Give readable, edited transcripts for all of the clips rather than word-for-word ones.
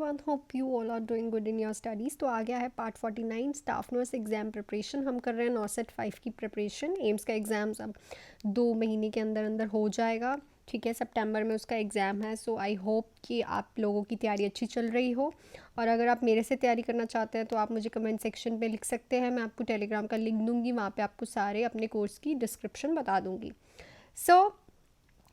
everyone, hope you all are doing good in your studies। तो आ गया है part 49 staff nurse exam preparation. हम कर रहे हैं नॉसेट 5 की प्रिपरेशन। एम्स का एग्ज़ाम्स अब 2 महीने के अंदर अंदर हो जाएगा, ठीक है। सितंबर में उसका एग्ज़ाम है। सो आई होप कि आप लोगों की तैयारी अच्छी चल रही हो। और अगर आप मेरे से तैयारी करना चाहते हैं तो आप मुझे कमेंट सेक्शन पे लिख सकते हैं। मैं आपको टेलीग्राम का लिंक दूंगी, वहाँ पे आपको सारे अपने कोर्स की डिस्क्रिप्शन बता दूंगी। सो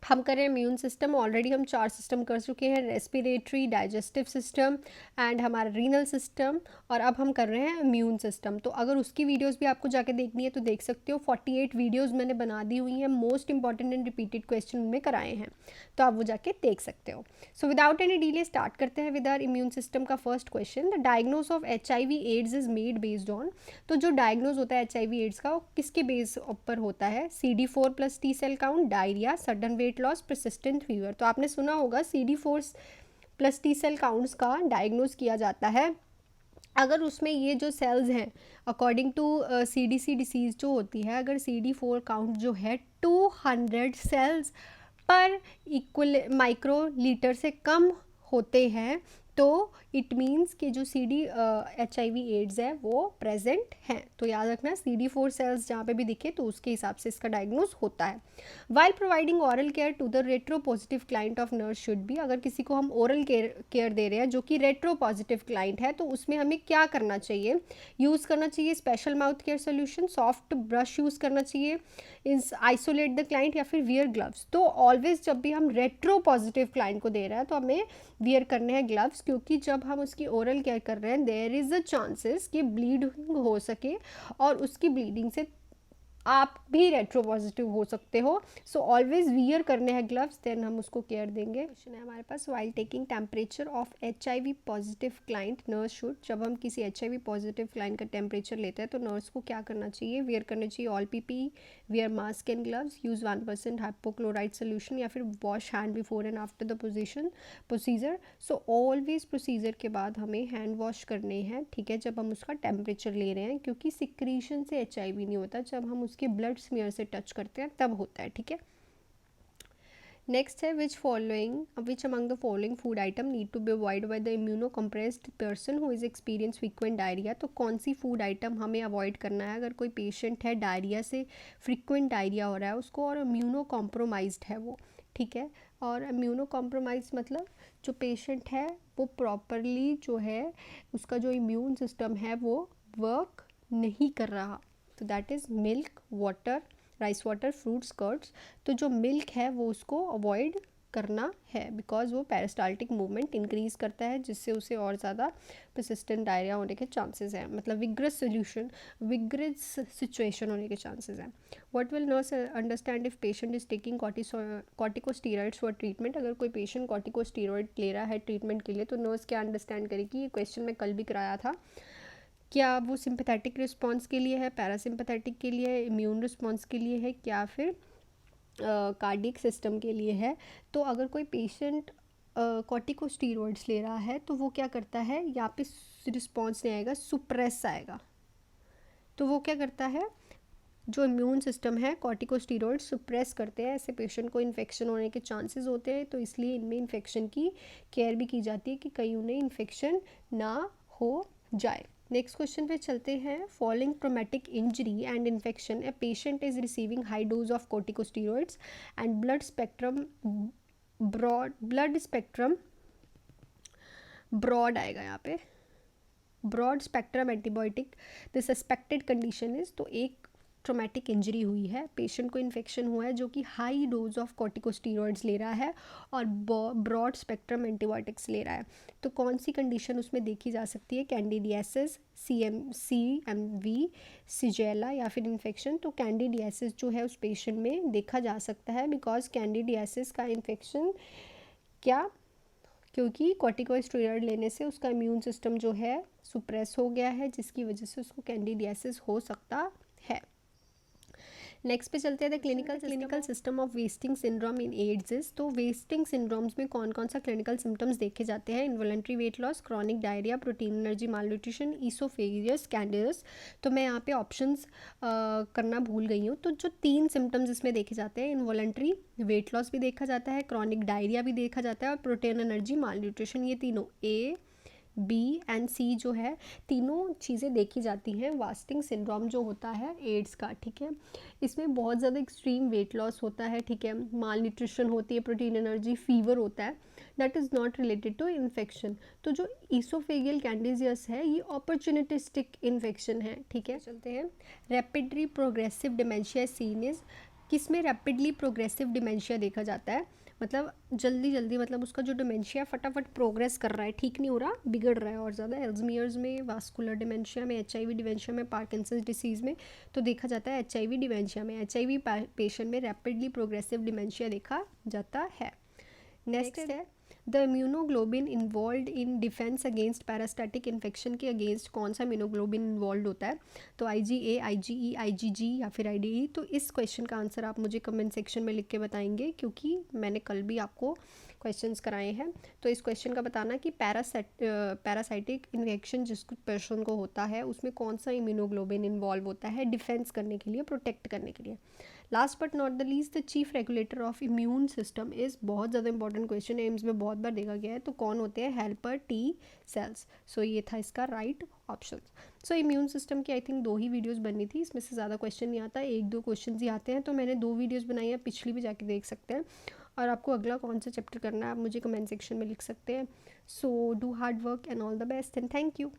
हम कर रहे हैं इम्यून सिस्टम। ऑलरेडी हम 4 सिस्टम कर चुके हैं, रेस्पिरेटरी, डाइजेस्टिव सिस्टम एंड हमारा रीनल सिस्टम, और अब हम कर रहे हैं इम्यून सिस्टम। तो अगर उसकी वीडियोस भी आपको जाके देखनी है तो देख सकते हो। 48 वीडियोस मैंने बना दी हुई हैं, most important and repeated question उनमें कराए हैं, तो आप वो जाके देख सकते हो। So without any delay start करते हैं विद आवर इम्यून सिस्टम का first question. The diagnose of HIV AIDS is made based on. तो जो डायग्नोज होता है HIV एड्स का, वो किसके बेस पर होता है? CD4+ T cell count, diarrhoea, sudden weight loss, persistent fever. तो आपने सुना होगा CD4+ T सेल काउंट्स का डायग्नोज किया जाता है अगर उसमें ये जो सेल्स हैं अकॉर्डिंग टू CDC डिसीज़ जो होती है, अगर CD4 काउंट जो है 200 सेल्स पर इक्वल माइक्रो लीटर से कम होते हैं तो इट मीन्स कि जो HIV एड्स है वो प्रेजेंट हैं। तो याद रखना CD4 सेल्स जहाँ पे भी दिखे तो उसके हिसाब से इसका डायग्नोज होता है। While providing oral care to the retro positive client of nurse should be. अगर किसी को हम ओरल केयर दे रहे हैं जो कि रेट्रो पॉजिटिव क्लाइंट है तो उसमें हमें क्या करना चाहिए? यूज़ करना चाहिए special mouth care solution, soft brush use करना चाहिए, इज आइसोलेट द क्लाइंट, या फिर वियर ग्लव्स। तो ऑलवेज जब भी हम रेट्रो पॉजिटिव क्लाइंट को दे रहे हैं तो हमें वियर करने हैं ग्लव्स, क्योंकि जब हम उसकी ओरल केयर कर रहे हैं देयर इज़ अ चांसेस कि ब्लीडिंग हो सके और उसकी ब्लीडिंग से आप भी रेट्रो पॉजिटिव हो सकते हो। सो ऑलवेज वियर करने हैं ग्लव्स, देन हम उसको केयर देंगे। क्वेश्चन है हमारे पास, while taking temperature of HIV positive client nurse should. जब हम किसी HIV पॉजिटिव क्लाइंट का टेम्परेचर लेते हैं तो नर्स को क्या करना चाहिए? वियर करना चाहिए all PPE, wear mask and gloves, use 1% hypochloride solution, या फिर wash hand before and after the procedure. So always procedure के बाद हमें हैंड वॉश करने हैं, ठीक है, जब हम उसका टेम्परेचर ले रहे हैं, क्योंकि सिक्रीशन से HIV नहीं होता, जब हम उसके ब्लड स्मीयर से टच करते हैं तब होता है, ठीक है। नेक्स्ट है which among the following food item need to be avoid by the immuno compressed person who is experience frequent diarrhoea. तो कौन सी फूड आइटम हमें अवॉइड करना है अगर कोई पेशेंट है डायरिया से, फ्रीक्वेंट डायरिया हो रहा है उसको, और इम्यूनो कॉम्प्रोमाइज्ड है वो, ठीक है। और इम्यूनो कॉम्प्रोमाइज मतलब जो पेशेंट है वो प्रॉपरली जो है उसका जो इम्यून सिस्टम है वो वर्क नहीं कर रहा, तो that is milk, water, rice water, fruits, curds. तो जो मिल्क है वो उसको अवॉइड करना है बिकॉज वो पेरिस्टाल्टिक मूवमेंट इंक्रीज़ करता है जिससे उसे और ज़्यादा परसिस्टेंट डायरिया होने के चांसेस हैं, मतलब विग्रस सिचुएशन होने के चांसेस हैं। What will nurse understand if patient is taking corticosteroids for treatment. अगर कोई पेशेंट कॉर्टिकोस्टीरॉइड ले रहा है ट्रीटमेंट के लिए तो नर्स क्या अंडरस्टैंड करेगी? ये क्वेश्चन मैं कल भी कराया था। क्या वो सिंपैथेटिक रिस्पॉन्स के लिए है, पैरासिम्पैथेटिक के लिए है, इम्यून रिस्पॉन्स के लिए है, क्या फिर कार्डियक सिस्टम के लिए है? तो अगर कोई पेशेंट कॉर्टिकोस्टीरॉइड्स ले रहा है तो वो क्या करता है, यहाँ पे रिस्पॉन्स नहीं आएगा, सुप्रेस आएगा। तो वो क्या करता है, जो इम्यून सिस्टम है कॉर्टिकोस्टीरॉइड सुप्रेस करते हैं, ऐसे पेशेंट को इन्फेक्शन होने के चांसेस होते हैं। तो इसलिए इनमें इन्फेक्शन की केयर भी की जाती है कि कहीं उन्हें इन्फेक्शन ना हो जाए। नेक्स्ट क्वेश्चन पे चलते हैं। Following traumatic injury and infection, a patient is receiving high dose of corticosteroids and blood spectrum broad आएगा यहाँ पे, broad spectrum antibiotic the suspected condition is. तो एक ट्रॉमेटिक इंजरी हुई है, पेशेंट को इन्फेक्शन हुआ है जो कि हाई डोज ऑफ कॉर्टिकोस्टीरॉइड्स ले रहा है और ब्रॉड स्पेक्ट्रम एंटीबायोटिक्स ले रहा है। तो कौन सी कंडीशन उसमें देखी जा सकती है? कैंडिडियासिस, CMV, सिजेला, या फिर इन्फेक्शन। तो कैंडिडियासिस जो है उस पेशेंट में देखा जा सकता है बिकॉज कैंडिडियासिस का इन्फेक्शन क्या, क्योंकि कॉर्टिकोस्टेरॉइड लेने से उसका इम्यून सिस्टम जो है सुप्रेस हो गया है जिसकी वजह से उसको कैंडिडियासिस हो सकता है। नेक्स्ट पे चलते हैं the clinical system of wasting syndrome in AIDS. तो वेस्टिंग सिंड्रोम्स में कौन कौन सा क्लिनिकल सिम्टम्स देखे जाते हैं? Involuntary weight loss, chronic diarrhoea, protein energy malnutrition, oesophageal candidiasis. तो मैं यहाँ पे ऑप्शंस करना भूल गई हूँ। तो जो 3 सिम्टम्स इसमें देखे जाते हैं, इनवॉलंटरी वेट लॉस भी देखा जाता है, क्रॉनिक डायरिया भी देखा जाता है और प्रोटीन एनर्जी मालन्यूट्रिशन, ये तीनों A, बी एंड सी जो है तीनों चीज़ें देखी जाती हैं वास्टिंग सिंड्रोम जो होता है एड्स का, ठीक है। इसमें बहुत ज़्यादा एक्सट्रीम वेट लॉस होता है, ठीक है, माल न्यूट्रिशन होती है, प्रोटीन एनर्जी, फीवर होता है, that is not related to infection. तो जो ईसोफेगियल कैंडिडियासिस है ये अपॉर्चुनिटिस्टिक इन्फेक्शन है, ठीक है। चलते हैं, rapidly progressive dementia seen is, किसमें रैपिडली प्रोग्रेसिव डिमेंशिया देखा जाता है, मतलब जल्दी जल्दी, मतलब उसका जो डिमेंशिया फटाफट प्रोग्रेस कर रहा है, ठीक नहीं हो रहा, बिगड़ रहा है और ज़्यादा, एल्ज़ाइमर्स में, वास्कुलर डिमेंशिया में, एचआईवी डिमेंशिया में, पार्किंसंस डिसीज़ में तो देखा जाता है एचआईवी डिमेंशिया में, एचआईवी पेशेंट में रैपिडली प्रोग्रेसिव डिमेंशिया देखा जाता है। नेक्स्ट है the immunoglobulin involve in defence against पैरास्टैटिक infection के अगेंस्ट कौन सा इम्यूनोग्लोबिन इन्वॉल्व होता है, तो IgA, IgE, IgG या फिर IgE। तो इस क्वेश्चन का आंसर आप मुझे कमेंट सेक्शन में लिख के बताएंगे, क्योंकि मैंने कल भी आपको क्वेश्चंस कराए हैं। तो इस क्वेश्चन का बताना कि पैरासाइटिक इन्फेक्शन जिस पर्सन को होता है उसमें कौन सा इम्यूनोग्लोबिन इन्वॉल्व होता है डिफेंस करने के लिए, प्रोटेक्ट करने के लिए। Last but not the least the chief regulator of immune system is, बहुत ज़्यादा इंपॉर्टेंट क्वेश्चन है, एम्स में बहुत बार देखा गया है। तो कौन होते हैं, हेल्पर टी सेल्स। सो ये था इसका right option. So immune system की आई थिंक 2 ही वीडियोस बननी थी, इसमें से ज़्यादा क्वेश्चन नहीं आता, 1-2 क्वेश्चन ही आते हैं। तो मैंने 2 वीडियोज़ बनाई है, पिछली भी जाके देख सकते हैं। और आपको अगला कौन सा चैप्टर करना है आप मुझे कमेंट सेक्शन में लिख सकते हैं। So do hard work and all the best and thank you.